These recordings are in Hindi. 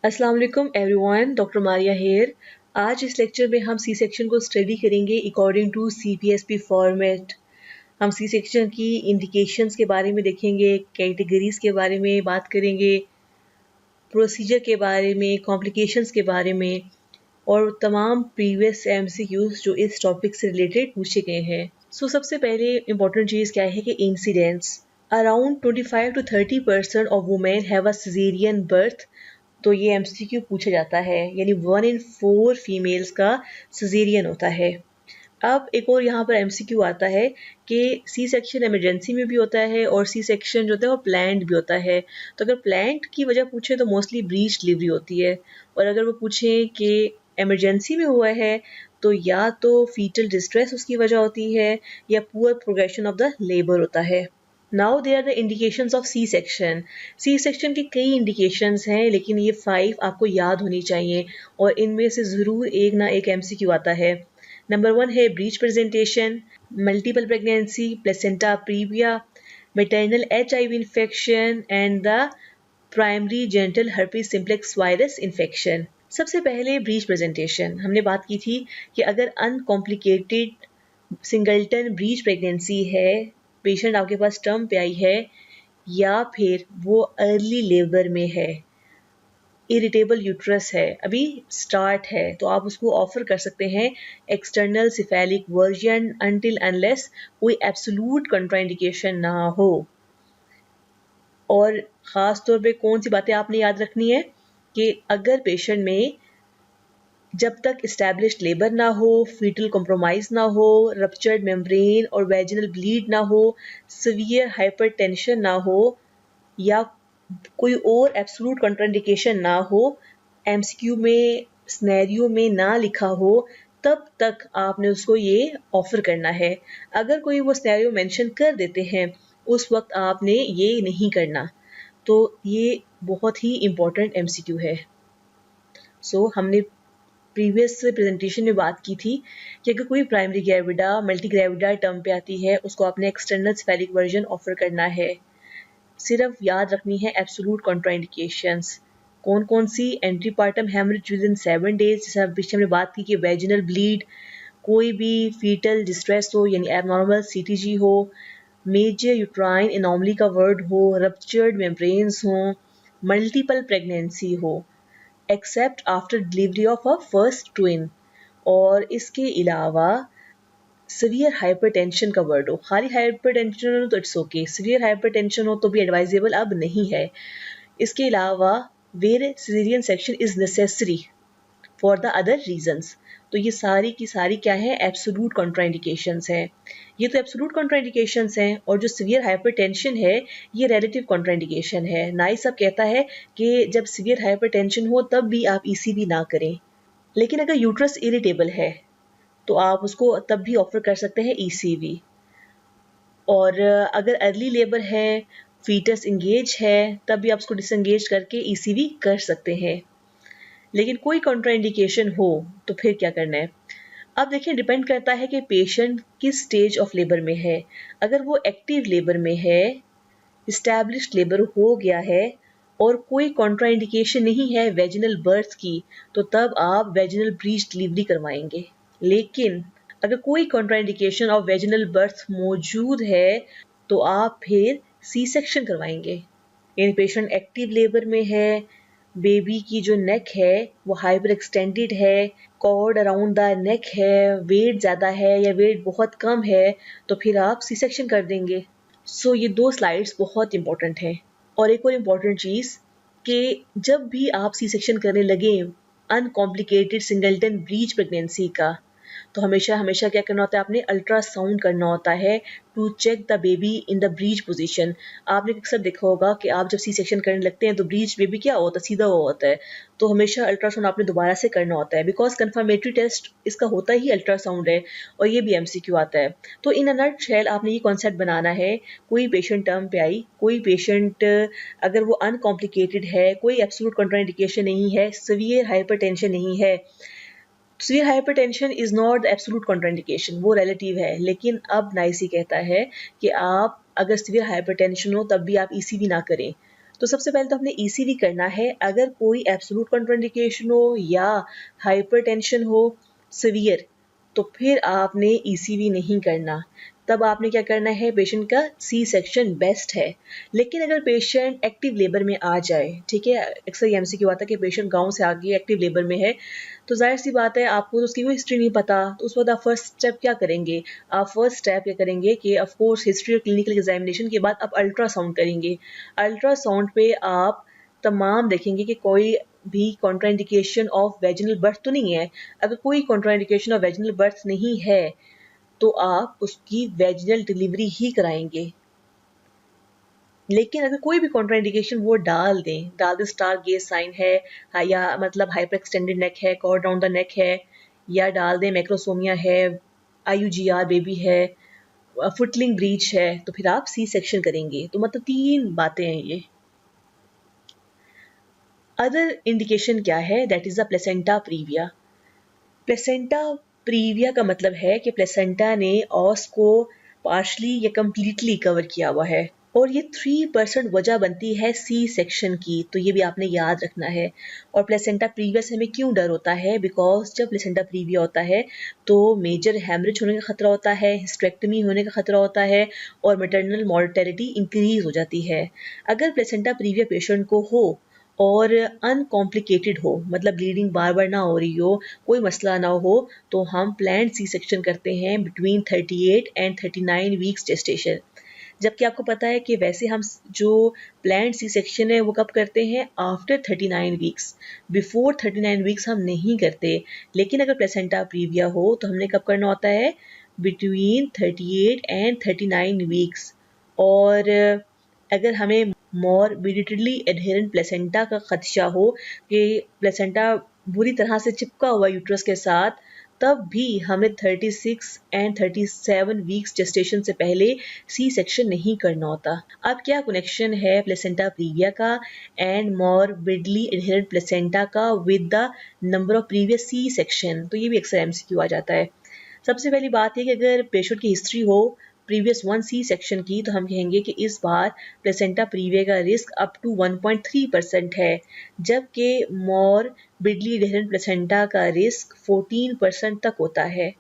अस्सलाम वालेकुम एवरीवन, डॉक्टर मारिया हेयर। आज इस लेक्चर में हम सी सेक्शन को स्टडी करेंगे अकॉर्डिंग टू CPSP फॉर्मेट। हम सी सेक्शन की इंडिकेशंस के बारे में देखेंगे, कैटेगरीज के बारे में बात करेंगे, प्रोसीजर के बारे में, कॉम्प्लिकेशंस के बारे में और तमाम प्रीवियस MCQs जो इस टॉपिक से रिलेटेड पूछे गए हैं। सबसे पहले इम्पोर्टेंट चीज़ क्या है कि incidents. Around 25 to 30% of women have a caesarean birth. तो ये MCQ पूछा जाता है, यानी 1 in 4 फीमेल्स का सिजेरियन होता है। अब एक और यहाँ पर MCQ आता है कि सी सेक्शन इमरजेंसी में भी होता है और सी सेक्शन जो होता है वो प्लान्ड भी होता है। तो अगर प्लान्ड की वजह पूछे तो मोस्टली ब्रीच डिलीवरी होती है, और अगर वो पूछें कि इमरजेंसी में हुआ है तो या तो फीटल डिस्ट्रेस उसकी वजह होती है या poor progression of the labour होता है। Now there are the indications of C section. C section के कई इंडिकेशंस हैं, लेकिन ये 5 आपको याद होनी चाहिए और इनमें से ज़रूर एक ना एक MCQ आता है। नंबर 1 है breech presentation, multiple pregnancy, placenta previa, maternal HIV infection and the primary genital herpes simplex virus infection. सबसे पहले ब्रीच प्रेजेंटेशन। हमने बात की थी कि अगर अनकॉम्प्लिकेटेड सिंगलटन ब्रीच प्रेगनेंसी है, पेशेंट आपके पास टर्म पे आई है, या फिर वो अर्ली लेबर में है, इरिटेबल यूट्रस है, अभी स्टार्ट है, तो आप उसको ऑफर कर सकते हैं external cephalic version until unless कोई एब्सोलूट कंट्राइंडिकेशन ना हो। और ख़ास तौर पे कौन सी बातें आपने याद रखनी है कि अगर पेशेंट में जब तक इस्टेब्लिश्ड लेबर ना हो, फीटल कॉम्प्रोमाइज़ ना हो, रप्चर्ड मेम्ब्रेन और वेजिनल ब्लीड ना हो, सीवियर हाइपरटेंशन ना हो या कोई और एब्सोलूट कंट्राइंडिकेशन ना हो, MCQ में सिनेरियो में ना लिखा हो, तब तक आपने उसको ये ऑफ़र करना है। अगर कोई वो सिनेरियो मेंशन कर देते हैं, उस वक्त आपने ये नहीं करना। तो ये बहुत ही इम्पोर्टेंट MCQ है। हमने प्रीवियस प्रेजेंटेशन में बात की थी कि अगर कोई primary gravida multi gravida term पे आती है, उसको आपने एक्सटर्नल स्फेरिक वर्जन ऑफर करना है। सिर्फ याद रखनी है एब्सोलूट कॉन्ट्राइंडिकेशंस। कौन कौन सी? Antepartum haemorrhage within 7 days, जैसे पीछे हमने बात की कि वेजिनल ब्लीड, कोई भी फीटल डिस्ट्रेस हो यानी एबनॉर्मल CTG हो, मेजर यूट्राइन एनॉमली का वर्ड हो, रप्चर्ड मेम्ब्रेन्स हो, मल्टीपल प्रेगनेंसी हो, except after delivery of a first twin, और इसके अलावा सीवियर हाइपरटेंशन का वर्ड हो। खाली हाइपरटेंशन हो तो इट्स ओके, सीवियर हाइपरटेंशन हो तो भी एडवाइजेबल अब नहीं है। इसके अलावा where caesarean section is necessary for the other reasons. तो ये सारी की सारी क्या है? एब्सोलूट कॉन्ट्राइंडिकेशंस हैं। ये तो एब्सोलूट कॉन्ट्राइंडिकेशंस हैं, और जो सीवियर हाइपरटेंशन है ये रिलेटिव कॉन्ट्राइंडिकेशन है। नाइस सब कहता है कि जब सीवियर हाइपरटेंशन हो तब भी आप ECV ना करें, लेकिन अगर यूट्रस इरिटेबल है तो आप उसको तब भी ऑफर कर सकते हैं ECV। और अगर अर्ली लेबर है, फीटस इंगेज है, तब भी आप उसको डिसंगेज करके ECV कर सकते हैं। लेकिन कोई कॉन्ट्राइंडिकेशन हो तो फिर क्या करना है? अब देखिए, डिपेंड करता है कि पेशेंट किस स्टेज ऑफ लेबर में है। अगर वो एक्टिव लेबर में है, इस्टेब्लिश्ड लेबर हो गया है और कोई कॉन्ट्राइंडिकेशन नहीं है वेजिनल बर्थ की, तो तब आप वेजिनल ब्रीच डिलीवरी करवाएंगे। लेकिन अगर कोई कॉन्ट्राइंडिकेशन ऑफ वेजिनल बर्थ मौजूद है तो आप फिर सी सेक्शन करवाएंगे। यानी पेशेंट एक्टिव लेबर में है, बेबी की जो नेक है वो हाइपर एक्सटेंडेड है, कॉर्ड अराउंड द नेक है, वेट ज़्यादा है या वेट बहुत कम है, तो फिर आप सी सेक्शन कर देंगे। ये 2 स्लाइड्स बहुत इंपॉर्टेंट हैं। और एक और इम्पॉर्टेंट चीज़ कि जब भी आप सी सेक्शन करने लगे अनकॉम्प्लिकेटेड सिंगलटन ब्रीच प्रेगनेंसी का, तो हमेशा हमेशा क्या करना होता है? आपने अल्ट्रासाउंड करना होता है to check the baby in the breech position. आपने अक्सर देखा होगा कि आप जब सी सेक्शन करने लगते हैं तो ब्रीच बेबी क्या होता है? सीधा हुआ होता है। तो हमेशा अल्ट्रासाउंड आपने दोबारा से करना होता है, बिकॉज कन्फर्मेटरी टेस्ट इसका होता ही अल्ट्रासाउंड है, और ये भी MCQ आता है। तो इन अ नटशेल आपने ये कॉन्सेप्ट बनाना है। कोई पेशेंट टर्म पे आई, कोई पेशेंट अगर वो अनकॉम्प्लिकेटेड है, कोई एब्सोलूट कॉन्ट्राइंडिकेशन नहीं है, सीवियर हाइपरटेंशन नहीं है। Severe hypertension is not absolute contraindication, वो रिलेटिव है। लेकिन अब नाइसी कहता है कि आप अगर सीवियर हाइपरटेंशन हो तब भी आप ECV ना करें। तो सबसे पहले तो हमने ईसीवी करना है। अगर कोई एब्सोल्यूट कॉन्ट्राइंडिकेशन हो या हाइपरटेंशन हो सीवियर, तो फिर आपने ईसीवी नहीं करना। तब आपने क्या करना है, पेशेंट का सी सेक्शन बेस्ट है। लेकिन अगर पेशेंट एक्टिव लेबर में आ जाए, ठीक है, अक्सर ये एमसीक्यू आता है कि पेशेंट गांव से आ गया एक्टिव लेबर में है, तो जाहिर सी बात है आपको तो उसकी कोई हिस्ट्री नहीं पता, तो उस वक्त आप फर्स्ट स्टेप क्या करेंगे? आप फर्स्ट स्टेप क्या करेंगे कि ऑफ कोर्स हिस्ट्री और क्लिनिकल एग्जामिनेशन के बाद आप अल्ट्रासाउंड करेंगे। अल्ट्रासाउंड पे आप तमाम देखेंगे कि कोई भी कॉन्ट्राइंडिकेशन ऑफ वेजिनल बर्थ तो नहीं है। अगर कोई कॉन्ट्राइंडिकेशन ऑफ वेजिनल बर्थ नहीं है तो आप उसकी वेजिनल डिलीवरी ही कराएंगे। लेकिन अगर कोई भी कॉन्ट्राइंडिकेशन वो डाल दें स्टार गेज साइन है, या मतलब हाइपर एक्सटेंडेड नेक है, कॉर्ड डाउन द नेक है, या डाल दें मैक्रोसोमिया है, आईयूजीआर बेबी है, फुटलिंग ब्रीच है, तो फिर आप सी सेक्शन करेंगे। तो मतलब 3 बातें हैं ये। अदर इंडिकेशन क्या है? That is the placenta previa. Placenta praevia का मतलब है कि प्लेसेंटा ने ऑस को पार्शली या कंप्लीटली कवर किया हुआ है, और ये 3% वजह बनती है सी सेक्शन की, तो ये भी आपने याद रखना है। और प्लेसेंटा प्रीविया से हमें क्यों डर होता है? बिकॉज जब प्लेसेंटा प्रीविया होता है तो मेजर हेमरेज होने का खतरा होता है, हिस्टेक्टमी होने का खतरा होता है, और मैटरनल मॉर्टेलिटी इंक्रीज हो जाती है। अगर प्लेसेंटा प्रीविया पेशेंट को हो और अनकॉम्प्लिकेटेड हो, मतलब ब्लीडिंग बार बार ना हो रही हो, कोई मसला ना हो, तो हम प्लान्ड सी सेक्शन करते हैं बिटवीन 38 एंड 39 वीक्स जेस्टेशन। जबकि आपको पता है कि वैसे हम जो प्लान्ड सी सेक्शन है वो कब करते हैं? After 39 weeks. बिफोर 39 वीक्स हम नहीं करते। लेकिन अगर प्लेसेंटा प्रीविया हो तो हमने कब करना होता है? Between 38 and 39 weeks. और अगर हमें मॉर्बिडिटली एडहेरेंट प्लेसेंटा का खदशा हो कि प्लेसेंटा बुरी तरह से चिपका हुआ यूट्रस के साथ, तब भी हमें 36 एंड 37 वीक्स जेस्टेशन से पहले सी सेक्शन नहीं करना होता। अब क्या कनेक्शन है प्लेसेंटा प्रीविया का एंड मॉर्बिडली एडहेरेंट प्लेसेंटा का with the number of previous C section? तो ये भी अक्सर एमसीक्यू आ जाता है। सबसे पहली बात है कि अगर पेशेंट की हिस्ट्री हो प्रीवियस 1 सी सेक्शन की, तो हम कहेंगे कि इस बार प्लेसेंटा प्रीविया का रिस्क अप टू 1.3% है, जबकि मॉर्बिडली एडहेरेंट प्लेसेंटा का रिस्क 14% तक होता है।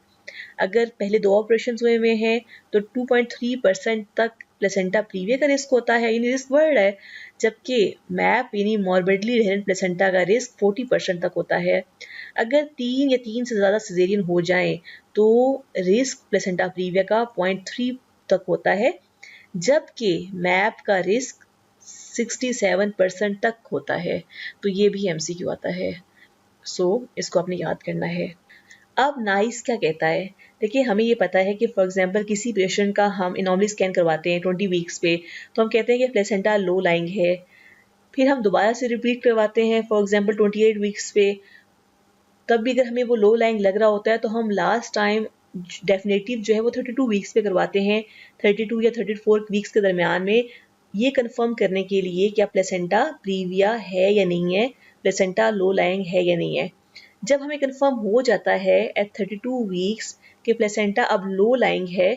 अगर पहले 2 ऑपरेशन हुए हुए हैं तो 2.3% तक प्लेसेंटा प्रीविया का रिस्क होता है, यानी रिस्क बढ़ रहा है, जबकि मैप यानी मॉर्बिडली एडहेरेंट प्लेसेंटा का रिस्क 40% तक होता है। अगर 3 या 3 से ज़्यादा सिजेरियन हो जाएं तो रिस्क प्लेसेंटा प्रीविया का 0.3 तक होता है, जबकि मैप का रिस्क 67% तक होता है। तो ये भी एमसीक्यू आता है, सो इसको आपने याद करना है। अब नाइस क्या कहता है? देखिए, हमें ये पता है कि फॉर एग्जांपल किसी पेशेंट का हम एनोमली स्कैन करवाते हैं 20 वीक्स पे, तो हम कहते हैं कि प्लेसेंटा लो लाइंग है। फिर हम दोबारा से रिपीट करवाते हैं फॉर एग्जांपल 28 वीक्स पे, तब भी अगर हमें वो लो लाइंग लग रहा होता है तो हम लास्ट टाइम डेफिनेटिव जो है वो 32 वीक्स पे करवाते हैं, 32 या 34 वीक्स के दरमियान में, ये कंफर्म करने के लिए कि प्लेसेंटा प्रीविया है या नहीं है, प्लेसेंटा लो लाइंग है या नहीं है। जब हमें कंफर्म हो जाता है एट 32 वीक्स कि प्लेसेंटा अब लो लाइंग है,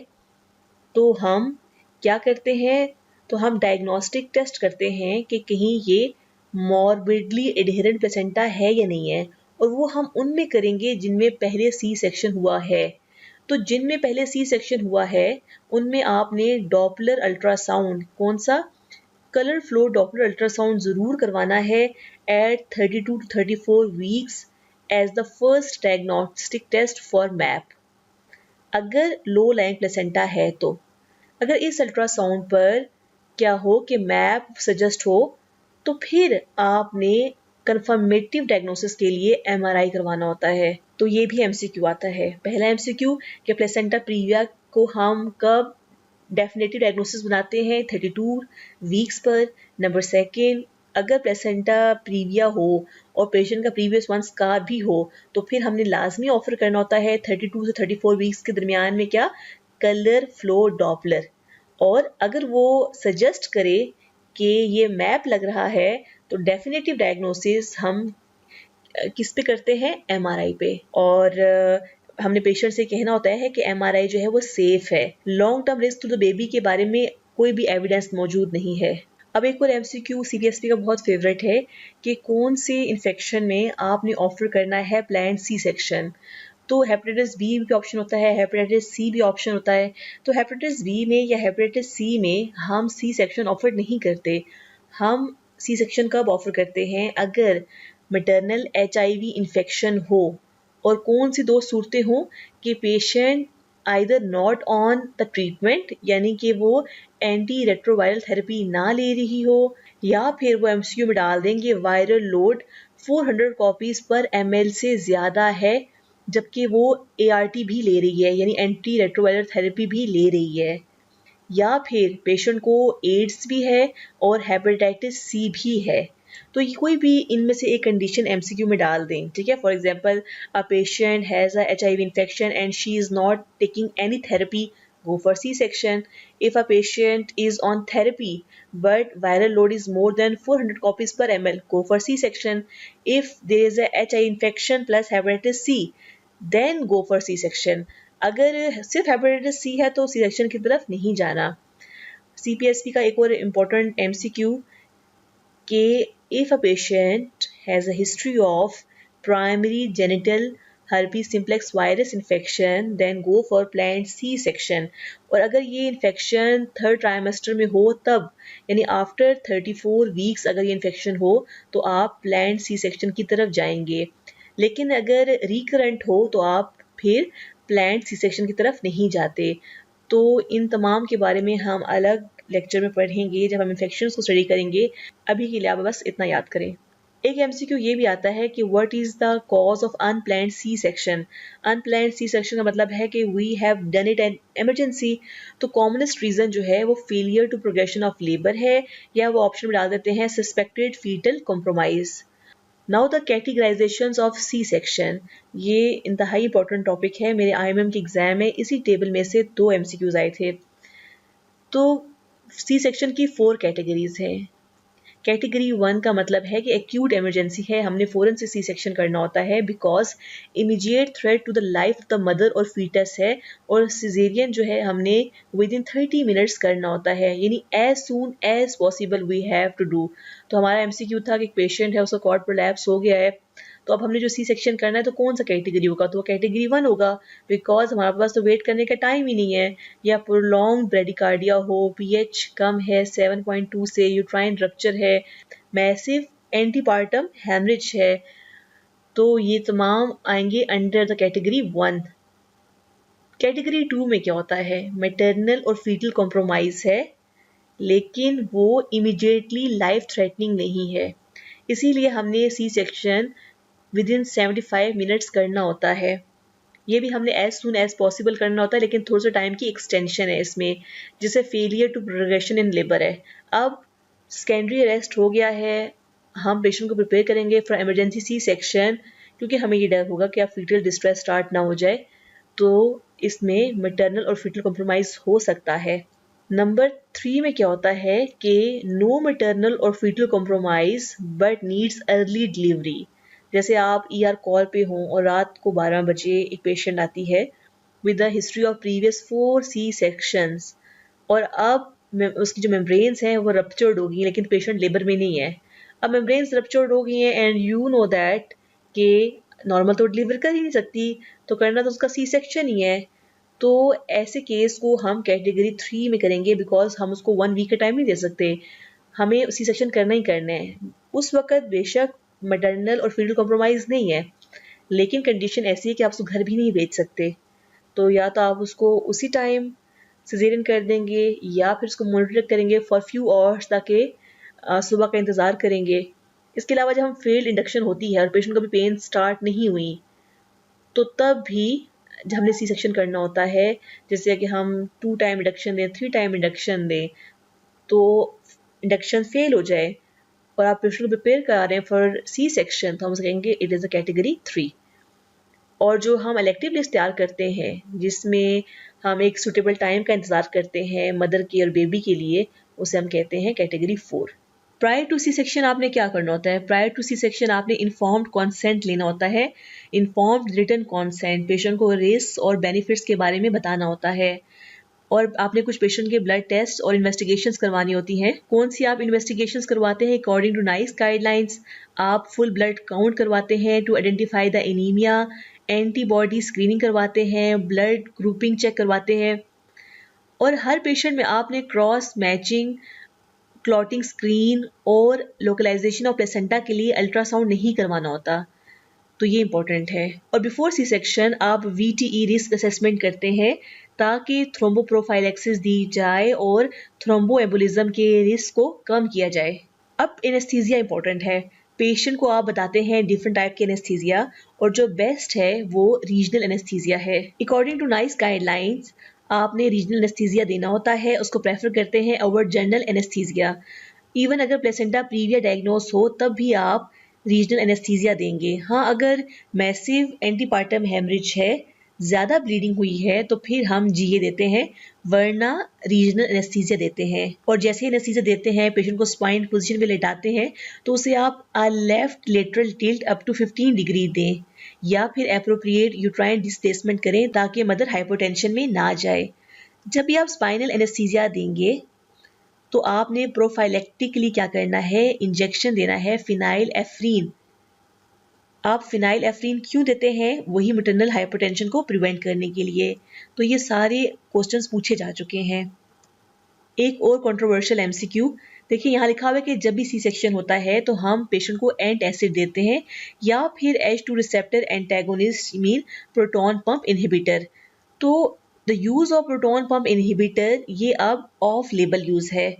तो हम क्या करते हैं? तो हम डायग्नोस्टिक टेस्ट करते हैं कि कहीं ये मॉर्बिडली एडहेरेंट प्लेसेंटा है या नहीं है, और वो हम उनमें करेंगे जिनमें पहले सी सेक्शन हुआ है। तो जिनमें पहले सी सेक्शन हुआ है उनमें आपने डॉपलर अल्ट्रासाउंड, कौन सा? कलर फ्लो डॉपलर अल्ट्रासाउंड ज़रूर करवाना है at 32 to 34 weeks as the first diagnostic test for MAP, अगर लो लाइंग प्लेसेंटा है तो। अगर इस अल्ट्रासाउंड पर क्या हो कि मैप सजेस्ट हो, तो फिर आपने कंफर्मेटिव डायग्नोसिस के लिए एमआरआई करवाना होता है। तो ये भी एमसीक्यू आता है। पहला एमसीक्यू कि प्लेसेंटा प्रीविया को हम कब डेफिनेटिव डायग्नोसिस बनाते हैं? 32 वीक्स पर। नंबर सेकेंड, अगर प्लेसेंटा प्रीविया हो और पेशेंट का प्रीवियस 1 स्कार भी हो, तो फिर हमने लाजमी ऑफर करना होता है 32 से 34 वीक्स के दरमियान में क्या? Colour flow Doppler. और अगर वो सजेस्ट करे कि ये मैप लग रहा है, तो डेफिनेटिव डायग्नोसिस हम किस पे करते हैं? एमआरआई पे। और हमने पेशेंट से कहना होता है कि एमआरआई जो है वो सेफ है। Long term risk to the baby के बारे में कोई भी एविडेंस मौजूद नहीं है। अब एक और एमसीक्यू सीबीएसई का बहुत फेवरेट है कि कौन से इन्फेक्शन में आपने ऑफर करना है प्लान्ड सी सेक्शन। तो हेपेटाइटिस बी भी ऑप्शन होता है, हेपेटाइटिस सी भी ऑप्शन होता है। तो हेपेटाइटिस बी में या हेपेटाइटिस सी में हम सी सेक्शन ऑफर नहीं करते। हम सी सेक्शन कब ऑफर करते हैं? अगर मैटरनल एचआईवी इन्फेक्शन हो और कौन सी दो सूरतें हों कि patient either not on the treatment यानी कि वो एंटी रेट्रोवायरल थेरेपी ना ले रही हो, या फिर वो एमसीयू में डाल देंगे वायरल लोड 400 कॉपीज पर एमएल से ज़्यादा है जबकि वो एआरटी भी ले रही है यानी एंटी रेट्रोवायरल थेरेपी भी ले रही है, या फिर पेशेंट को एड्स भी है और हेपेटाइटिस सी भी है। तो ये कोई भी इनमें से एक कंडीशन एमसीक्यू में डाल दें, ठीक है। For example, a patient has a HIV infection and she is not taking any therapy, go for C-section. If a patient is on therapy but viral load is more than 400 copies per ml, go for C-section. If there is a HIV infection plus hepatitis C, then go for C-section. अगर सिर्फ हेपेटाइटिस सी है तो सी सेक्शन की तरफ नहीं जाना। सीपीएसपी का एक और इम्पोर्टेंट एमसीक्यू कि if a patient has a history of primary genital herpes simplex virus infection then go for planned C section। और अगर ये इन्फेक्शन थर्ड ट्राइमेस्टर में हो तब यानी आफ्टर 34 वीक्स अगर ये इन्फेक्शन हो तो आप प्लान्ड सी सेक्शन की तरफ जाएंगे। लेकिन अगर रिकरेंट हो तो आप फिर प्लान्ड सी सेक्शन की तरफ नहीं जाते। तो इन तमाम के बारे में हम अलग लेक्चर में पढ़ेंगे जब हम इन्फेक्शंस को स्टडी करेंगे। अभी के लिए आप बस इतना याद करें। एक एमसीक्यू ये भी आता है कि what is the cause of unplanned C section. Unplanned C section का मतलब है कि we have done it an emergency. तो कॉमनेस्ट रीज़न जो है वो failure to progression of labour है, या वो ऑप्शन में डाल देते हैं suspected fetal compromise. Now the categorization of C section, ये इंतहाई इंपॉर्टेंट टॉपिक है। मेरे आईएमएम के एग्जाम में इसी टेबल में से 2 एमसीक्यूज आए थे। तो सी सेक्शन की 4 कैटेगरीज हैं। कैटेगरी 1 का मतलब है कि एक्यूट इमरजेंसी है, हमने फ़ौरन से सी सेक्शन करना होता है because immediate threat to the life of the mother और फीटस है, और सिजेरियन जो है हमने विद इन 30 मिनट्स करना होता है यानी as soon as possible we have to do. तो हमारा एमसीक्यू था कि एक पेशेंट है, उसका कॉर्ड प्रोलैप्स हो गया है, तो अब हमने जो सी सेक्शन करना है तो कौन सा कैटेगरी होगा? तो वो कैटेगरी 1 होगा बिकॉज हमारे पास तो वेट करने का टाइम ही नहीं है। या प्रोलॉन्ग ब्रेडिकार्डिया हो, पीएच कम है 7.2 से, यूट्राइन रप्चर है, मैसिव एंटीपार्टम हेमरेज है, तो ये तमाम आएंगे अंडर द कैटेगरी 1। कैटेगरी 2 में क्या होता है? मैटरनल और फीटल कॉम्प्रोमाइज है लेकिन वो इमीडिएटली लाइफ थ्रेटनिंग नहीं है, इसीलिए हमने C section within 75 minutes करना होता है। ये भी हमने एज सुन एज पॉसिबल करना होता है लेकिन थोड़ा सा टाइम की एक्सटेंशन है इसमें, जिसे failure to progression in labour है। अब सेकेंडरी अरेस्ट हो गया है, हम पेशेंट को प्रिपेयर करेंगे फॉर इमरजेंसी सी सेक्शन क्योंकि हमें ये डर होगा कि अब फीटल डिस्ट्रेस स्टार्ट ना हो जाए, तो इसमें मैटरनल और फीटल कॉम्प्रोमाइज हो सकता है। नंबर 3 में क्या होता है कि नो मैटरनल और fetal compromise but needs early delivery. जैसे आप ईआर कॉल पे हों और रात को 12 बजे एक पेशेंट आती है with the history of previous 4 C sections, और अब उसकी जो मेम्ब्रेन्स हैं वो रप्चर्ड हो गई लेकिन पेशेंट लेबर में नहीं है। अब मेम्ब्रेन्स रप्चर्ड हो गई हैं एंड यू नो दैट कि नॉर्मल तो डिलीवर कर ही नहीं सकती, तो करना तो उसका सी सेक्शन ही है। तो ऐसे केस को हम कैटेगरी 3 में करेंगे बिकॉज हम उसको 1 वीक का टाइम नहीं दे सकते, हमें सी सेक्शन करना ही करना है। उस वक्त बेशक मैटरनल और फीटल कॉम्प्रोमाइज़ नहीं है लेकिन कंडीशन ऐसी है कि आप उसको घर भी नहीं भेज सकते, तो या तो आप उसको उसी टाइम सिजेरियन कर देंगे या फिर उसको मॉनिटर करेंगे फॉर फ्यू आवर्स ताकि सुबह का इंतज़ार करेंगे। इसके अलावा जब हम फेल्ड इंडक्शन होती है और पेशेंट को भी पेन स्टार्ट नहीं हुई तो तब भी जब हमने सी सेक्शन करना होता है, जैसे कि हम 2 टाइम इंडक्शन दें 3 टाइम इंडक्शन दें तो इंडक्शन फेल हो जाए और आप पेशेंट को प्रिपेयर करा रहे हैं फॉर सी सेक्शन तो हम उसे कहेंगे इट इज़ अ कैटेगरी 3। और जो हम इलेक्टिव लिस्ट तैयार करते हैं जिसमें हम एक सूटेबल टाइम का इंतज़ार करते हैं मदर के और बेबी के लिए, उसे हम कहते हैं category 4। Prior to C section आपने क्या करना होता है? प्रायर टू सी सेक्शन आपने इन्फॉर्म्ड कॉन्सेंट लेना होता है। इन्फॉर्म्ड रिटन कॉन्सेंट, पेशेंट को रिस्क और बेनिफिट्स के बारे में बताना होता है। और आपने कुछ पेशेंट के ब्लड टेस्ट और इन्वेस्टिगेशंस करवानी होती हैं। कौन सी आप इन्वेस्टिगेशंस करवाते हैं अकॉर्डिंग टू नाइस गाइडलाइंस? आप फुल ब्लड काउंट करवाते हैं to identify the anaemia, antibody screening करवाते हैं, ब्लड ग्रुपिंग चेक करवाते हैं, और हर पेशेंट में आपने क्रॉस मैचिंग, क्लॉटिंग स्क्रीन और लोकलाइजेशन ऑफ प्लेसेंटा के लिए अल्ट्रासाउंड नहीं करवाना होता। तो ये इंपॉर्टेंट है। और बिफोर सी सेक्शन आप VTE रिस्क असेसमेंट करते हैं ताकि थ्रोम्बोप्रोफाइलेक्सिस दी जाए और थ्रोम्बोएम्बोलिज्म के रिस्क को कम किया जाए। अब एनेस्थीसिया इंपॉर्टेंट है। पेशेंट को आप बताते हैं डिफरेंट टाइप के एनेस्थीसिया, और जो बेस्ट है वो रीजनल एनेस्थीसिया है। अकॉर्डिंग टू नाइस गाइडलाइंस आपने रीजनल एनेस्थीसिया देना होता है, उसको प्रेफर करते हैं ओवर जनरल एनेस्थीसिया। इवन अगर प्लेसेंटा प्रीविया डायग्नोस हो तब भी आप रीजनल एनेस्थीसिया देंगे। हाँ, अगर मैसिव एंटीपार्टम हेमरेज है, ज़्यादा ब्लीडिंग हुई है, तो फिर हम GA देते हैं, वरना रीजनल एनेस्थीसिया देते हैं। और जैसे ही एनेस्थीसिया देते हैं, पेशेंट को स्पाइन पोजीशन में लेटाते हैं, तो उसे आप left lateral tilt up to 15 degree दें, या फिर एप्रोप्रिएट यूट्राइन डिस्प्लेसमेंट करें ताकि मदर हाइपोटेंशन में ना जाए। जब भी आप स्पाइनल एनेस्थीसिया देंगे तो आपने प्रोफाइलेक्टिकली क्या करना है, इंजेक्शन देना है फिनाइल एफ्रीन। आप फिनाइल एफ्रीन क्यों देते हैं? वही मैटरनल हाइपरटेंशन को प्रिवेंट करने के लिए। तो ये सारे क्वेश्चंस पूछे जा चुके हैं। एक और कंट्रोवर्शियल MCQ देखिए, यहाँ लिखा हुआ है कि जब भी सी सेक्शन होता है तो हम पेशेंट को एंट एसिड देते हैं या फिर H2 receptor antagonist mean proton pump inhibitor. तो the use of proton pump inhibitor ये अब ऑफ लेबल यूज है।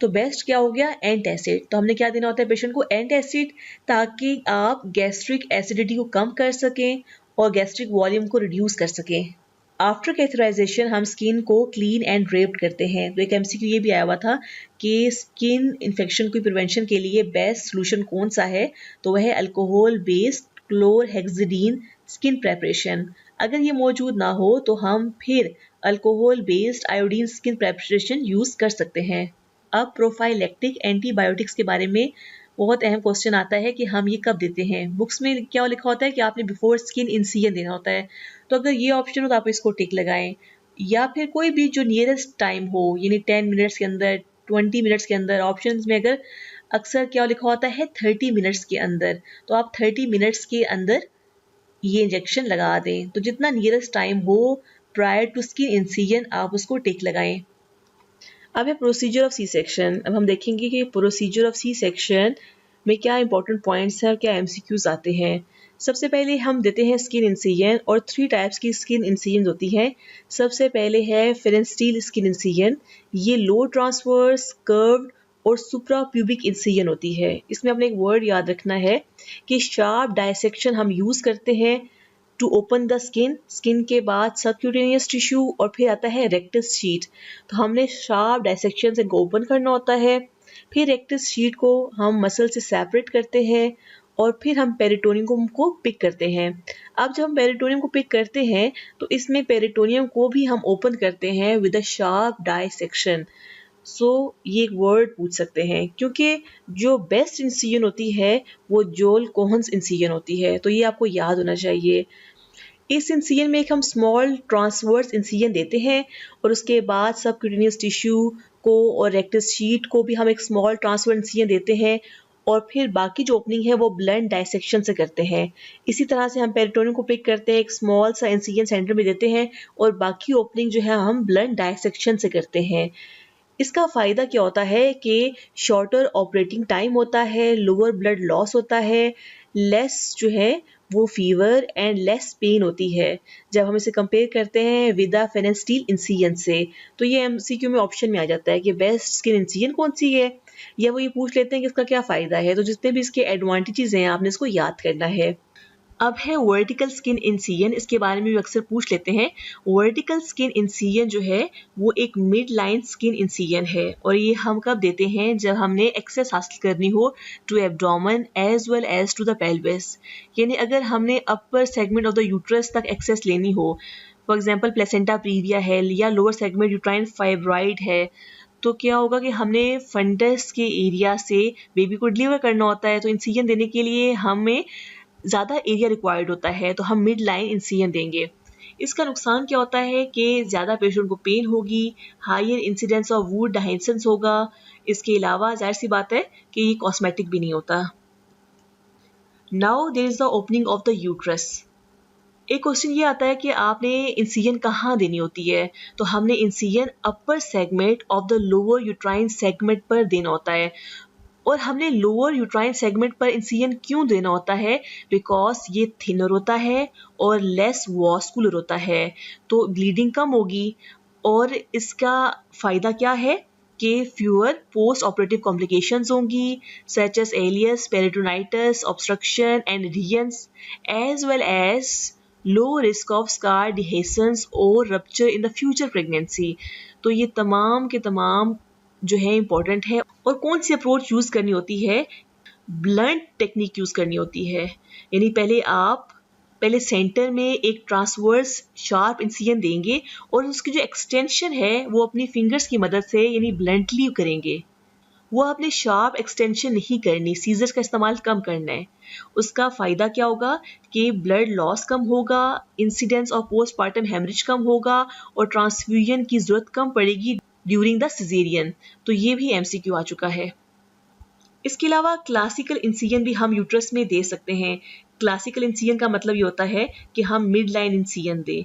तो बेस्ट क्या हो गया? एंट एसिड। तो हमने क्या देना होता है पेशेंट को? एंट एसिड, ताकि आप गैस्ट्रिक एसिडिटी को कम कर सकें और गैस्ट्रिक वॉल्यूम को रिड्यूस कर सकें। आफ्टर कैथराइजेशन हम स्किन को क्लीन एंड ड्रेप्ड करते हैं। तो एक MCQ ये भी आया हुआ था कि स्किन इन्फेक्शन की प्रिवेंशन के लिए बेस्ट सोल्यूशन कौन सा है? तो वह है alcohol based chlorhexidine skin preparation. अगर ये मौजूद ना हो तो हम फिर alcohol based iodine skin preparation use कर सकते हैं। अब प्रोफाइलेक्टिक एंटीबायोटिक्स के बारे में बहुत अहम क्वेश्चन आता है कि हम ये कब देते हैं। बुक्स में क्या लिखा होता है कि आपने बिफोर स्किन इंसिजन देना होता है। तो अगर ये ऑप्शन हो तो आप इसको टिक लगाएं, या फिर कोई भी जो नियरेस्ट टाइम हो, यानी 10 मिनट्स के अंदर, 20 मिनट्स के अंदर। ऑप्शंस में अगर अक्सर क्या लिखा होता है 30 मिनट्स के अंदर, तो आप 30 मिनट्स के अंदर ये इंजेक्शन लगा दें। तो जितना नियरेस्ट टाइम हो प्रायर टू स्किन इंसिजन आप उसको टिक लगाएं। अब है प्रोसीजर ऑफ सी सेक्शन। अब हम देखेंगे कि प्रोसीजर ऑफ सी सेक्शन में क्या इंपॉर्टेंट पॉइंट्स हैं और क्या MCQs आते हैं। सबसे पहले हम देते हैं स्किन इंसिजन, और 3 टाइप्स की स्किन इंसिजन होती हैं। सबसे पहले है फेरेंस्टील स्किन इंसिजन। ये लो ट्रांसवर्स, कर्व्ड और सुप्रा प्यूबिक इंसिजन होती है। इसमें अपने एक वर्ड याद रखना है कि शार्प डायसेक्शन हम यूज़ करते हैं टू ओपन द स्किन के बाद सबक्यूटेनियस टिश्यू, और फिर आता है रेक्टस शीट। तो हमने शार्प डायसेक्शन से इनको ओपन करना होता है, फिर रेक्टस शीट को हम मसल से सेपरेट करते हैं, और फिर हम पेरिटोनियम को पिक करते हैं। अब जब हम पेरिटोनियम को पिक करते हैं तो इसमें पेरिटोनियम को भी हम ओपन करते हैं विद अ शार्प डायसेक्शन। ये एक वर्ड पूछ सकते हैं, क्योंकि जो बेस्ट इंसिजन होती है वो जोल कोहन्स इंसिजन होती है। तो ये आपको याद होना चाहिए। इस इंसिजन में एक हम स्मॉल ट्रांसवर्स इंसिजन देते हैं, और उसके बाद सबक्यूटेनियस टिश्यू को और रेक्टस शीट को भी हम एक स्मॉल ट्रांसवर्स इंसिजन देते हैं, और फिर बाकी जो ओपनिंग है वो ब्लंट डायसेक्शन से करते हैं। इसी तरह से हम पेरिटोनियम को पिक करते हैं, एक स्मॉल सा इंसिजन सेंटर में देते हैं, और बाकी ओपनिंग जो है हम ब्लंट डायसेक्शन से करते हैं। इसका फ़ायदा क्या होता है कि शॉर्टर ऑपरेटिंग टाइम होता है, लोअर ब्लड लॉस होता है, लेस जो है वो फीवर एंड लेस पेन होती है जब हम इसे कंपेयर करते हैं विद द फेरेंस्टील इंसिजन से। तो ये MCQ में ऑप्शन में आ जाता है कि बेस्ट स्किन इंसिजन कौन सी है, या वो ये पूछ लेते हैं कि इसका क्या फ़ायदा है। तो जितने भी इसके एडवांटेजेस हैं आपने इसको याद करना है। अब है वर्टिकल स्किन इंसिजन। इसके बारे में भी अक्सर पूछ लेते हैं। वर्टिकल स्किन इंसिजन जो है वो एक मिड लाइन स्किन इंसिजन है, और ये हम कब देते हैं? जब हमने एक्सेस हासिल करनी हो to abdomen as well as to the pelvis. यानी अगर हमने upper segment of the uterus तक एक्सेस लेनी हो, फॉर एग्जाम्पल प्लेसेंटा प्रीविया है या लोअर सेगमेंट यूट्राइन फाइब्राइड है, तो क्या होगा कि हमने फंडस के एरिया से बेबी को डिलीवर करना होता है। तो इंसिजन देने के लिए हमें ज़्यादा एरिया रिक्वायर्ड होता है, तो हम मिड लाइन इंसिजन देंगे। इसका नुकसान क्या होता है कि ज़्यादा पेशेंट को पेन होगी, हायर इंसिडेंस ऑफ वुड डायसेंस होगा। इसके अलावा जाहिर सी बात है कि ये कॉस्मेटिक भी नहीं होता। Now there is the opening of the uterus. एक क्वेश्चन ये आता है कि आपने इंसिजन कहाँ देनी होती है, तो हमने incision upper segment of the lower uterine segment पर देना होता है। और हमने लोअर यूट्राइन सेगमेंट पर इंसिजन क्यों देना होता है, बिकॉज ये थिनर होता है और लेस वॉस्कुलर होता है, तो ब्लीडिंग कम होगी। और इसका फ़ायदा क्या है कि फ्यूअर पोस्ट ऑपरेटिव कॉम्प्लिकेशंस होंगी, such as ileus, peritonitis, obstruction and adherence, as well as low risk of scar dehiscence और rupture in the future pregnancy. तो ये तमाम के तमाम जो है इम्पॉर्टेंट है। और कौन सी अप्रोच यूज़ करनी होती है, ब्लंट टेक्निक यूज़ करनी होती है। यानी पहले सेंटर में एक ट्रांसवर्स शार्प इंसिजन देंगे और उसकी जो एक्सटेंशन है वो अपनी फिंगर्स की मदद से यानी ब्लंटली करेंगे। वो आपने शार्प एक्सटेंशन नहीं करनी, सीजर्स का इस्तेमाल कम करना है। उसका फ़ायदा क्या होगा कि ब्लड लॉस कम होगा, इंसिडेंस ऑफ पोस्टपार्टम हेमरेज कम होगा और ट्रांसफ्यूजन की ज़रूरत कम पड़ेगी ड्यूरिंग द सिजेरियन। तो ये भी एमसीक्यू आ चुका है। इसके अलावा क्लासिकल इंसिजन भी हम यूट्रस में दे सकते हैं। क्लासिकल इंसिजन का मतलब ये होता है कि हम मिड लाइन इंसिजन दें।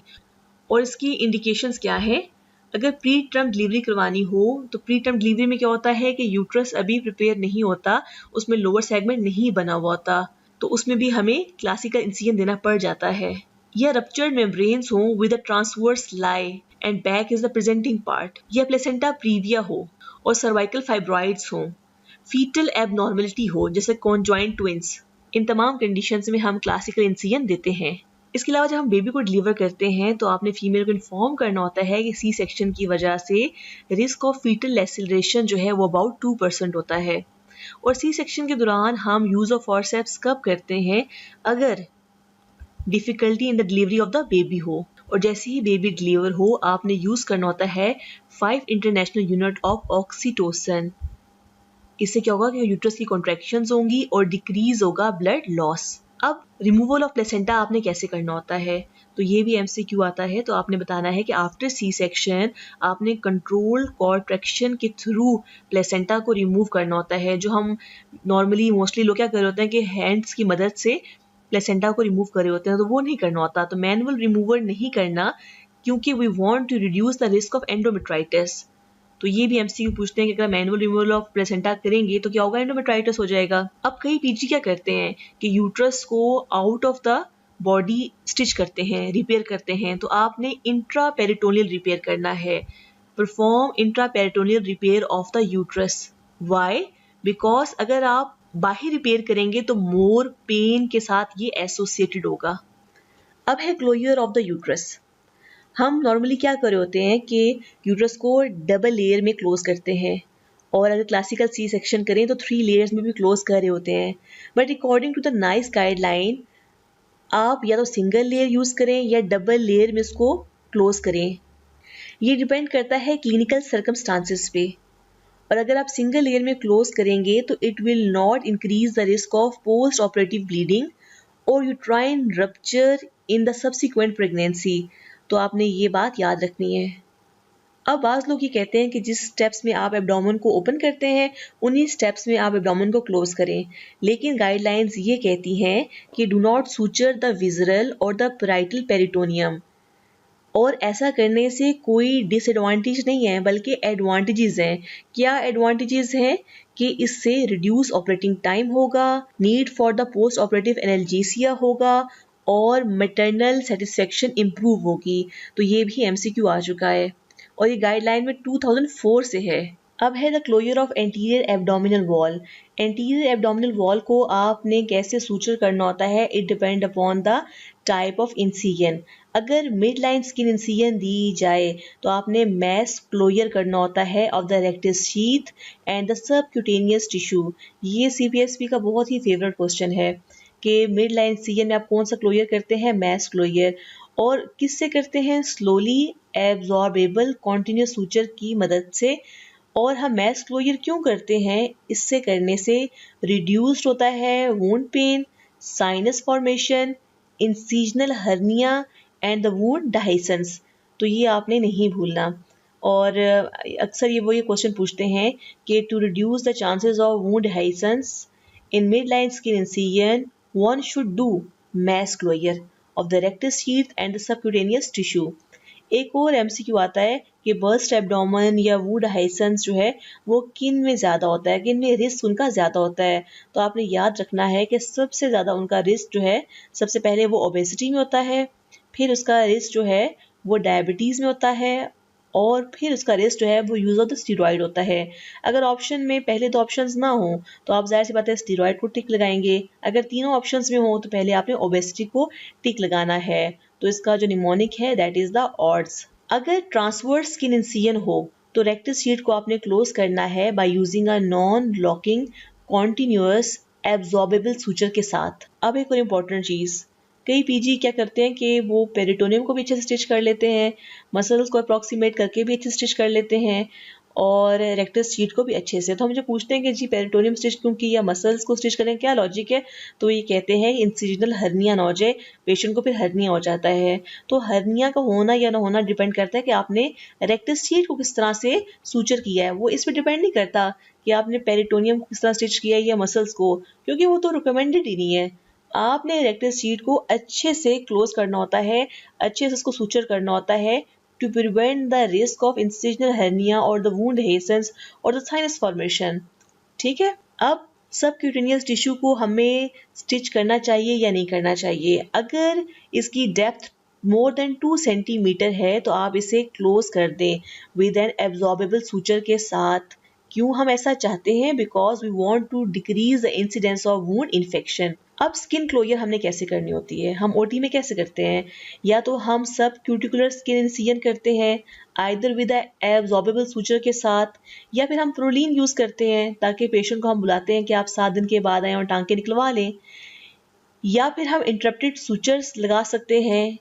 और इसकी इंडिकेशंस क्या है, अगर प्री टर्म डिलीवरी करवानी हो तो प्री टर्म डिलीवरी में क्या होता है कि यूट्रस अभी प्रिपेयर नहीं होता, उसमें लोअर सेगमेंट नहीं बना हुआ होता, तो उसमें भी हमें क्लासिकल इंसिजन देना पड़ जाता है। या रप्चर्ड मेम्ब्रेन्स हो with a transverse lie and back is the presenting part, या प्लेसेंटा प्रीविया हो और सर्वाइकल फाइब्रॉइड्स हो, फीटल एबनॉर्मलिटी हो जैसे कॉन्जॉइंट ट्विंस, इन तमाम कंडीशंस में हम क्लासिकल इंसिजन देते हैं। इसके अलावा जब हम बेबी को डिलीवर करते हैं तो आपने फीमेल को इन्फॉर्म करना होता है कि सी सेक्शन की वजह से रिस्क ऑफ फीटल एसिलरेशन जो है वो अबाउट 2% होता है। और सी सेक्शन के दौरान हम यूज़ ऑफ फॉरसेप्स कब करते हैं, अगर difficulty in the delivery of the baby हो। और जैसे ही बेबी डिलीवर हो आपने यूज़ करना होता है 5 इंटरनेशनल यूनिट ऑफ ऑक्सीटोसिन। इससे क्या होगा कि यूट्रस की कॉन्ट्रैक्शंस होंगी और डिक्रीज होगा ब्लड लॉस। अब रिमूवल ऑफ प्लेसेंटा आपने कैसे करना होता है, तो ये भी एमसीक्यू आता है। तो आपने बताना है कि आफ्टर सी सेक्शन आपने कंट्रोल कॉन्ट्रैक्शन के थ्रू प्लेसेंटा को रिमूव करना होता है। जो हम नॉर्मली मोस्टली लोग क्या कर रहे होते हैं कि हैंड्स की मदद से प्लेसेंटा को रिमूव कर रहे होते हैं, तो वो नहीं करना होता। तो मैनुअल रिमूवर नहीं करना, क्योंकि we want to reduce the risk of endometritis. तो ये भी एमसीक्यू पूछते हैं कि अगर मैनुअल रिमूवल ऑफ प्लेसेंटा करेंगे तो क्या होगा, एंडोमेट्राइटिस हो जाएगा। अब कई पीजी क्या करते हैं कि यूट्रस को out of the body stitch करते हैं, रिपेयर करते हैं। तो आपने इंट्रा पेरिटोनियल रिपेयर करना है, perform intra peritoneal repair of the uterus. Why, because अगर आप बाहर रिपेयर करेंगे तो मोर पेन के साथ ये एसोसिएटेड होगा। अब है क्लोजर ऑफ द यूट्रस। हम नॉर्मली क्या कर रहे होते हैं कि यूट्रस को डबल लेयर में क्लोज करते हैं, और अगर क्लासिकल सी सेक्शन करें तो 3 लेयर्स में भी क्लोज कर रहे होते हैं। But according to the NICE guideline आप या तो सिंगल लेयर यूज़ करें या डबल लेयर में इसको क्लोज करें। ये डिपेंड करता है क्लिनिकल सर्कमस्टांसिस पे। और अगर आप सिंगल लेयर में क्लोज करेंगे तो it will not increase the risk of post operative bleeding और uterine rupture in the subsequent pregnancy. तो आपने ये बात याद रखनी है। अब बाज़ लोग ये कहते हैं कि जिस स्टेप्स में आप एब्डोमेन को ओपन करते हैं उन्हीं स्टेप्स में आप एब्डोमेन को क्लोज करें, लेकिन गाइडलाइंस ये कहती हैं कि do not suture the visceral और द पैराइटल पेरिटोनियम। और ऐसा करने से कोई डिसएडवांटेज नहीं है बल्कि एडवांटेजेस हैं। क्या एडवांटेजेस हैं कि इससे रिड्यूस ऑपरेटिंग टाइम होगा, need for the post operative analgesia होगा और मैटरनल सेटिस्फेक्शन इम्प्रूव होगी। तो ये भी एमसीक्यू आ चुका है और ये गाइडलाइन में 2004 से है। अब है the closure of anterior abdominal wall. Anterior abdominal wall को आपने कैसे सूचर करना होता है, it depend upon the type of incision. अगर मिड लाइन स्किन इंसिजन दी जाए तो आपने मैस क्लोजर करना होता है of the rectus sheath and the subcutaneous tissue. ये सीपीएसपी का बहुत ही फेवरेट क्वेश्चन है कि मिड लाइन इंसिजन में आप कौन सा क्लोजर करते हैं, मैस क्लोजर। और किससे करते हैं, स्लोली एब्जॉर्बेबल कॉन्टिन्यूस सूचर की मदद से। और हम मैस क्लोजर क्यों करते हैं, इससे करने से रिड्यूस्ड होता है wound pain, sinus formation, incisional hernia and the wound dehiscence। तो ये आपने नहीं भूलना। और अक्सर ये क्वेश्चन पूछते हैं कि to reduce the chances of wound dehiscence in midline skin incision one should do mass closure of the rectus sheath and the subcutaneous tissue। एक और एमसीक्यू आता है कि बर्स्ट एब्डोमेन या वुड हाइसेंस जो है वो किन में ज़्यादा होता है, किन में रिस्क उनका ज़्यादा होता है। तो आपने याद रखना है कि सबसे ज़्यादा उनका रिस्क जो है, सबसे पहले वो ओबेसिटी में होता है, फिर उसका रिस्क जो है वो डायबिटीज़ में होता है, और फिर उसका रिस्क जो है वो यूज़ ऑफ द स्टीरॉयड होता है। अगर ऑप्शन में पहले दो ऑप्शंस ना हो तो आप ज़ाहिर सी बात है स्टीरॉयड को टिक लगाएंगे। अगर तीनों ऑप्शंस में हो तो पहले आपने ओबेसिटी को टिक लगाना है। तो इसका जो निमोनिक है दैट इज़ द ऑड्स। अगर ट्रांसवर्स स्किन इंसिजन हो तो रेक्टस शीट को आपने क्लोज करना है by using a non locking continuous absorbable suture के साथ। अब एक और इम्पॉर्टेंट चीज़, कई पीजी क्या करते हैं कि वो पेरिटोनियम को भी अच्छे से स्टिच कर लेते हैं, मसल्स को अप्रॉक्सीमेट करके भी अच्छे से स्टिच कर लेते हैं, और रेक्टस शीट को भी अच्छे से। तो हम जो पूछते हैं कि जी पेरिटोनियम स्टिच क्यों की या मसल्स को स्टिच करें, क्या लॉजिक है? तो ये कहते हैं इंसिजनल हर्निया ना हो जाए, पेशेंट को फिर हर्निया हो जाता है। तो हर्निया का होना या ना होना डिपेंड करता है कि आपने रेक्टस शीट को किस तरह से सूचर किया है। वो इस पर डिपेंड नहीं करता कि आपने पेरिटोनियम को किस तरह स्टिच किया है या मसल्स को, क्योंकि वो तो रिकमेंडेड ही नहीं है। आपने रेक्टस शीट को अच्छे से क्लोज करना होता है, अच्छे से उसको सूचर करना होता है to prevent the risk of incisional hernia or the wound dehiscence or the sinus formation। ठीक है, अब सबक्यूटेनियस टिश्यू को हमें स्टिच करना चाहिए या नहीं करना चाहिए। अगर इसकी डेप्थ मोर देन 2 सेंटीमीटर है तो आप इसे क्लोज कर दें विद एन एब्जॉर्बेबल सूचर के साथ। क्यों हम ऐसा चाहते हैं? Because we want to decrease the incidence of wound infection. अब स्किन क्लोजर हमने कैसे करनी होती है, हम ओटी में कैसे करते हैं? या तो हम सब क्यूटिकुलर स्किन इंसिजन करते हैं आइदर विद एब्जॉर्बेबल सूचर के साथ, या फिर हम प्रोलीन यूज करते हैं ताकि पेशेंट को हम बुलाते हैं कि आप 7 दिन के बाद आए और टांके निकलवा लें, या फिर हम इंटरप्टेड सूचर्स लगा सकते हैं,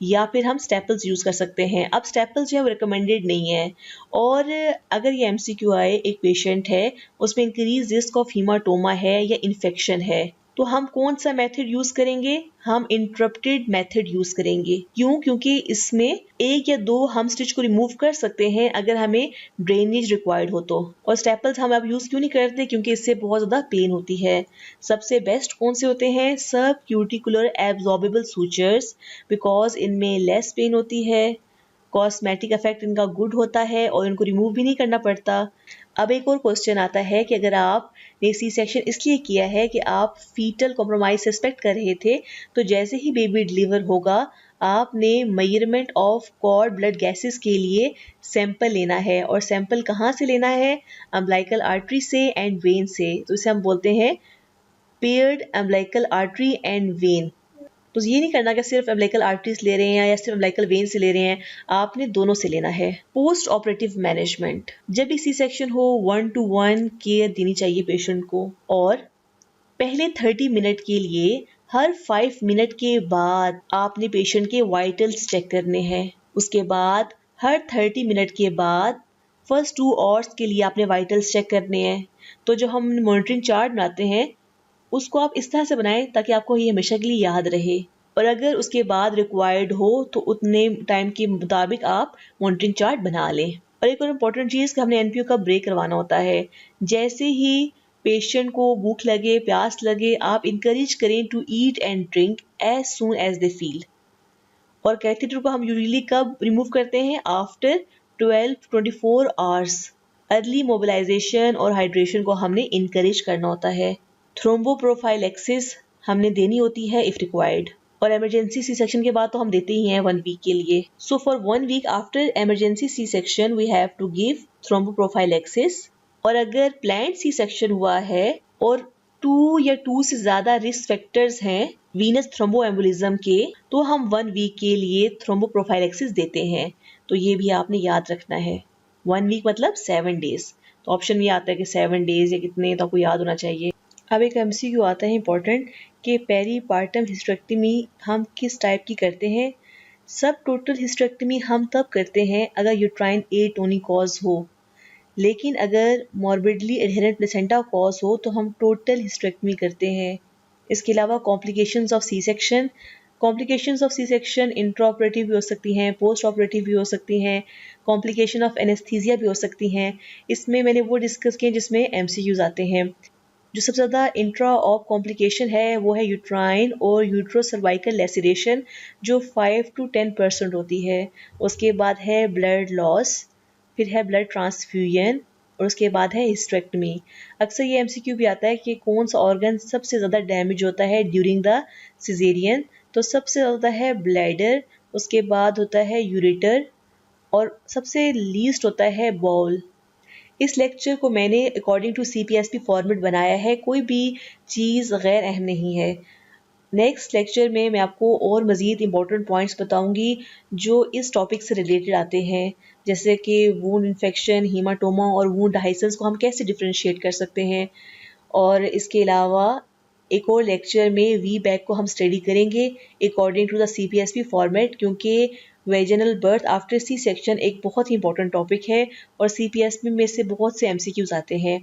या फिर हम स्टेपल्स यूज़ कर सकते हैं। अब स्टेपल्स जो है वो रिकमेंडेड नहीं है। और अगर ये एमसीक्यू आए, एक पेशेंट है उसमें इंक्रीज रिस्क ऑफ हीमाटोमा है या इन्फेक्शन है, तो हम कौन सा मेथड यूज करेंगे? हम इंटरप्टेड मेथड यूज करेंगे। क्यों? क्योंकि इसमें एक या दो हम स्टिच को रिमूव कर सकते हैं अगर हमें ड्रेनेज रिक्वायर्ड हो तो। और स्टेपल्स हम अब यूज क्यों नहीं करते? क्योंकि इससे बहुत ज्यादा पेन होती है। सबसे बेस्ट कौन से होते हैं? सब क्यूटिकुलर एब्जॉर्बेबल सूचर्स, बिकॉज इनमें लेस पेन होती है, कॉस्मेटिक इफेक्ट इनका गुड होता है और इनको रिमूव भी नहीं करना पड़ता। अब एक और क्वेश्चन आता है कि अगर आपने सी सेक्शन इसलिए किया है कि आप फीटल कॉम्प्रोमाइज सस्पेक्ट कर रहे थे, तो जैसे ही बेबी डिलीवर होगा आपने measurement of cord blood gases के लिए सैंपल लेना है। और सैंपल कहाँ से लेना है? अम्बिलिकल आर्टरी से एंड वेन से। तो इसे हम बोलते हैं paired umbilical artery and when. तो ये नहीं करना कि सिर्फ अम्बिलिकल आर्टरीज ले रहे हैं या सिर्फ अम्बिलिकल वेन से ले रहे हैं, आपने दोनों से लेना है। पोस्ट ऑपरेटिव मैनेजमेंट, जब भी सी सेक्शन हो 1-to-1 केयर देनी चाहिए पेशेंट को। और पहले 30 मिनट के लिए हर 5 मिनट के बाद आपने पेशेंट के वाइटल्स चेक करने हैं। उसके बाद हर 30 मिनट के बाद फर्स्ट 2 आवर्स के लिए आपने वाइटल्स चेक करने हैं। तो जो हम मॉनिटरिंग चार्ट बनाते हैं उसको आप इस तरह से बनाएं ताकि आपको ये हमेशा के लिए याद रहे। और अगर उसके बाद रिक्वायर्ड हो तो उतने टाइम के मुताबिक आप मॉनिटरिंग चार्ट बना लें। और एक और इम्पॉर्टेंट चीज़ कि हमने एनपीओ का ब्रेक करवाना होता है। जैसे ही पेशेंट को भूख लगे, प्यास लगे, आप इंकरेज करें to eat and drink as soon as they feel. और कैथेटर को हम यूजुअली कब रिमूव करते हैं? After 12-24 hours. अर्ली मोबिलाइजेशन और हाइड्रेशन को हमने इंकरेज करना होता है। थ्रोम्बोप्रोफाइलेक्सिस हमने देनी होती है इफ रिक्वायर्ड। और इमरजेंसी सी सेक्शन के बाद तो हम देते ही हैं 1 वीक के लिए। So for 1 week after emergency C section we have to give thromboprophylaxis. और अगर प्लान्ड सी सेक्शन हुआ है और 2 या 2 से ज्यादा रिस्क फैक्टर्स हैं वीनस थ्रोम्बोएम्बोलिज्म के, तो हम 1 वीक के लिए थ्रोम्बोप्रोफाइलेक्सिस देते हैं। तो ये भी आपने याद रखना है। 1 वीक मतलब 7 डेज। तो ऑप्शन में आता है कि 7 डेज या कितने, तो आपको याद होना चाहिए। अब एक एमसीक्यू आता है इंपॉर्टेंट कि पेरीपार्टम हिस्टेरेक्टमी हम किस टाइप की करते हैं। सब टोटल हिस्टेरेक्टमी हम तब करते हैं अगर यूट्राइन एटोनी कॉज हो, लेकिन अगर मॉर्बिडली एडहेरेंट प्लेसेंटा कॉज हो तो हम टोटल हिस्टेरेक्टमी करते हैं। इसके अलावा complications of C section complications of C section intra operative भी हो सकती हैं, पोस्ट ऑपरेटिव भी हो सकती हैं, कॉम्प्लिकेशन ऑफ एनेस्थीसिया भी हो सकती हैं। इसमें मैंने वो डिस्कस किए जिसमें एमसीक्यूज आते हैं। जो सबसे ज़्यादा इंट्रा ऑप कॉम्प्लिकेशन है वो है यूट्राइन और यूट्रो सर्वाइकल लेसिरेशन, जो 5 to 10% होती है। उसके बाद है ब्लड लॉस, फिर है ब्लड ट्रांसफ्यूजन और उसके बाद है हिस्टेक्टमी। अक्सर ये एमसीक्यू भी आता है कि कौन सा ऑर्गन सबसे ज़्यादा डैमेज होता है ड्यूरिंग द सिजेरियन। तो सबसे ज़्यादा है ब्लैडर, उसके बाद होता है यूरेटर और सबसे लीस्ट होता है बॉल। इस लेक्चर को मैंने अकॉर्डिंग टू CPSP फॉर्मेट बनाया है, कोई भी चीज़ गैर अहम नहीं है। नेक्स्ट लेक्चर में मैं आपको और मज़ीद इंपॉर्टेंट पॉइंट्स बताऊंगी जो इस टॉपिक से रिलेटेड आते हैं, जैसे कि वूंड इन्फेक्शन, हीमाटोमा और वूंड डाइसेस को हम कैसे डिफ्रेंशिएट कर सकते हैं। और इसके अलावा एक और लेक्चर में वी बैक को हम स्टडी करेंगे according to the CPSP format, क्योंकि vaginal birth after C section एक बहुत ही इंपॉर्टेंट टॉपिक है और CPSP में से बहुत से MCQs आते हैं।